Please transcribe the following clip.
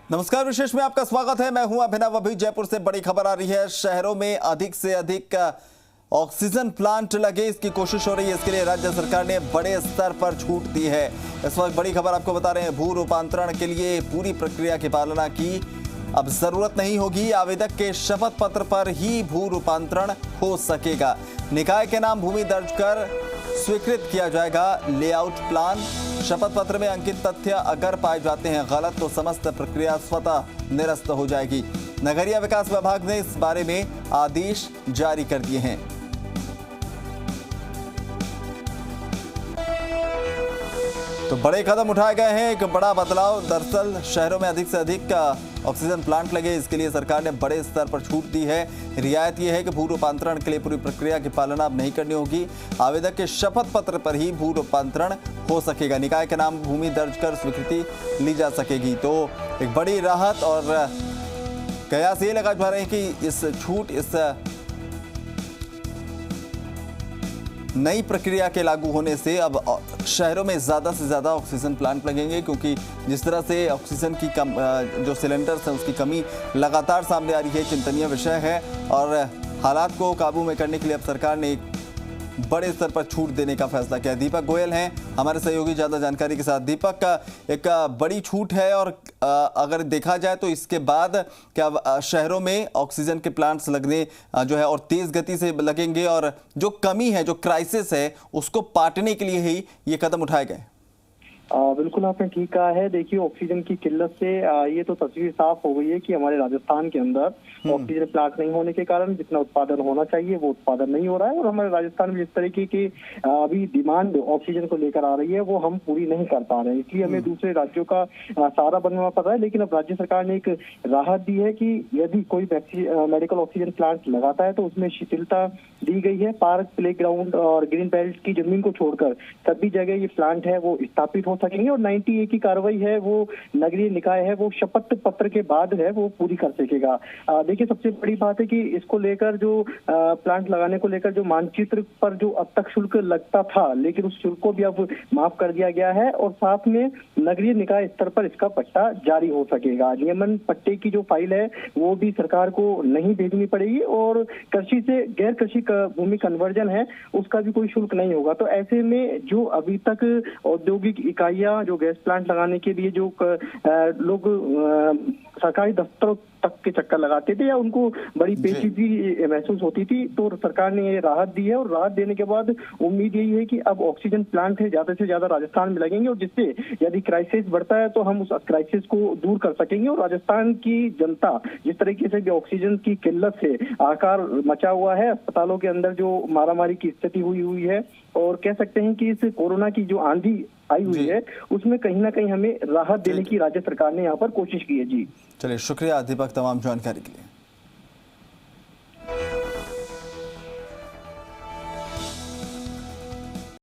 नमस्कार, विशेष में आपका स्वागत है। मैं हूं अभिनव। अभी जयपुर से बड़ी खबर आ रही है। शहरों में अधिक से अधिक ऑक्सीजन प्लांट लगे, इसकी कोशिश हो रही है। इसके लिए राज्य सरकार ने बड़े स्तर पर छूट दी है। इस वक्त बड़ी खबर आपको बता रहे हैं। भू रूपांतरण के लिए पूरी प्रक्रिया की पालना की अब जरूरत नहीं होगी। आवेदक के शपथ पत्र पर ही भू रूपांतरण हो सकेगा। निकाय के नाम भूमि दर्ज कर स्वीकृत किया जाएगा लेआउट प्लान। शपथ पत्र में अंकित तथ्य अगर पाए जाते हैं गलत तो समस्त प्रक्रिया स्वतः निरस्त हो जाएगी। नगरीय विकास विभाग ने इस बारे में आदेश जारी कर दिए हैं। तो बड़े कदम उठाए गए हैं, एक बड़ा बदलाव। दरअसल शहरों में अधिक से अधिक ऑक्सीजन प्लांट लगे, इसके लिए सरकार ने बड़े स्तर पर छूट दी है। रियायत यह है कि भू रूपांतरण के लिए पूरी प्रक्रिया की पालना अब नहीं करनी होगी। आवेदक के शपथ पत्र पर ही भू रूपांतरण हो सकेगा। निकाय के नाम भूमि दर्ज कर स्वीकृति ली जा सकेगी। तो एक बड़ी राहत और कयास ये लगा जा रहे हैं कि इस छूट, इस नई प्रक्रिया के लागू होने से अब शहरों में ज़्यादा से ज़्यादा ऑक्सीजन प्लांट लगेंगे, क्योंकि जिस तरह से ऑक्सीजन की जो सिलेंडर्स हैं उसकी कमी लगातार सामने आ रही है, चिंतनीय विषय है। और हालात को काबू में करने के लिए अब सरकार ने एक बड़े स्तर पर छूट देने का फैसला किया। दीपक गोयल हैं हमारे सहयोगी ज़्यादा जानकारी के साथ। दीपक, एक बड़ी छूट है और अगर देखा जाए तो इसके बाद क्या शहरों में ऑक्सीजन के प्लांट्स लगने जो है और तेज गति से लगेंगे, और जो कमी है, जो क्राइसिस है, उसको पाटने के लिए ही ये कदम उठाए गए? बिल्कुल आपने ठीक कहा है। देखिए, ऑक्सीजन की किल्लत से ये तो तस्वीर साफ हो गई है कि हमारे राजस्थान के अंदर ऑक्सीजन प्लांट नहीं होने के कारण जितना उत्पादन होना चाहिए वो उत्पादन नहीं हो रहा है। और हमारे राजस्थान में जिस तरीके की अभी डिमांड ऑक्सीजन को लेकर आ रही है वो हम पूरी नहीं कर पा रहे हैं, इसलिए हमें दूसरे राज्यों का सहारा बनना पड़ रहा है। लेकिन अब राज्य सरकार ने एक राहत दी है कि यदि कोई मेडिकल ऑक्सीजन प्लांट लगाता है तो उसमें शिथिलता दी गई है। पार्क, प्ले ग्राउंड और ग्रीन बेल्ट की जमीन को छोड़कर सभी जगह ये प्लांट है वो स्थापित हो सकेंगे। और 90A की कार्रवाई है वो नगरीय निकाय है वो शपथ पत्र के बाद है वो पूरी कर सकेगा। देखिए, सबसे बड़ी बात है कि इसको लेकर जो प्लांट लगाने को लेकर जो मानचित्र पर जो अब तक शुल्क लगता था, लेकिन उस शुल्क को भी अब माफ कर दिया गया है। और साथ में नगरीय निकाय स्तर पर इसका पट्टा जारी हो सकेगा। नियमन पट्टे की जो फाइल है वो भी सरकार को नहीं भेजनी पड़ेगी, और कृषि से गैर कृषि भूमि कन्वर्जन है उसका भी कोई शुल्क नहीं होगा। तो ऐसे में जो अभी तक औद्योगिक इकाइयां जो गैस प्लांट लगाने के लिए जो लोग सरकारी दफ्तरों तक के चक्कर लगाते थे या उनको बड़ी पेचीदगी महसूस होती थी, तो सरकार ने ये राहत दी है। और राहत देने के बाद उम्मीद यही है कि अब ऑक्सीजन प्लांट है ज्यादा से ज्यादा राजस्थान में लगेंगे, और जिससे यदि क्राइसिस बढ़ता है तो हम उस क्राइसिस को दूर कर सकेंगे। और राजस्थान की जनता जिस तरीके से भी ऑक्सीजन की किल्लत से आकार मचा हुआ है, अस्पतालों के अंदर जो मारामारी की स्थिति हुई है, और कह सकते हैं कि इस कोरोना की जो आंधी आई हुई है उसमें कहीं ना कहीं हमें राहत देने की राज्य सरकार ने यहाँ पर कोशिश की है। जी चलिए, शुक्रिया दीपक तमाम जानकारी के लिए।